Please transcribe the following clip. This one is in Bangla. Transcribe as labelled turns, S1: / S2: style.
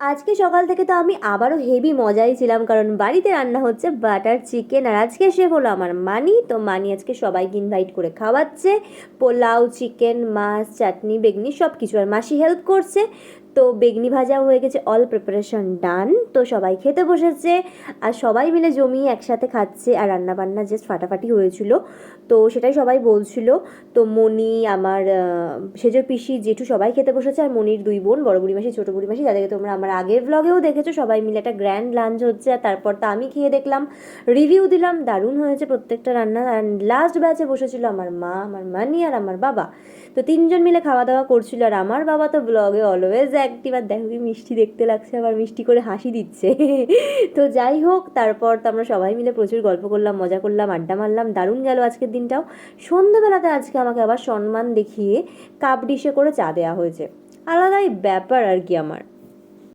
S1: আজকে সকাল থেকে তো আমি আবারও হেভি মজাই ছিলাম, কারণ বাড়িতে রান্না হচ্ছে বাটার চিকেন। আর আজকে শেফ হলো আমার মানি। তো মানি আজকে সবাইকে ইনভাইট করে খাওয়াচ্ছে, পোলাও, চিকেন, মাছ, চাটনি, বেগনি সব কিছু। আর মাসি হেল্প করছে। তো বেগনি ভাজাও হয়ে গেছে, অল প্রিপারেশন ডান। তো সবাই খেতে বসেছে, আর সবাই মিলে জমিয়ে একসাথে খাচ্ছে। আর রান্না বান্না জাস্ট ফাটাফাটি হয়েছিল, তো সেটাই সবাই বলছিল। তো মণি, আমার সেজ পিসি, জেঠু সবাই খেতে বসেছে। আর মনির দুই বোন, বড় বুড়ি মাসি, ছোটো বুড়ি মাসি, যাদেরকে তোমরা আমার আগের ব্লগেও দেখেছো, সবাই মিলে একটা গ্র্যান্ড লাঞ্চ হচ্ছে। আর তারপর তো আমি খেয়ে দেখলাম, রিভিউ দিলাম, দারুণ হয়েছে প্রত্যেকটা রান্না। আর লাস্ট ব্যাচে বসেছিল আমার মা, আমার মানি আর আমার বাবা। তো তিনজন মিলে খাওয়া দাওয়া করছিল। আর আমার বাবা তো ব্লগে অলওয়েজ অ্যাক্টিভ। আর দেখো কি মিষ্টি দেখতে লাগছে, আবার মিষ্টি করে হাসি দিচ্ছে। তো যাই হোক, তারপর তো আমরা সবাই মিলে প্রচুর গল্প করলাম, মজা করলাম, আড্ডা মারলাম, দারুণ গেল আজকের দিনটাও। সন্ধ্যাবেলাতে আজকে আমাকে আবার সম্মান দেখিয়ে কাপ ডিশে করে চা দেওয়া হয়েছে। আলাদাই ব্যাপার আর কি আমার।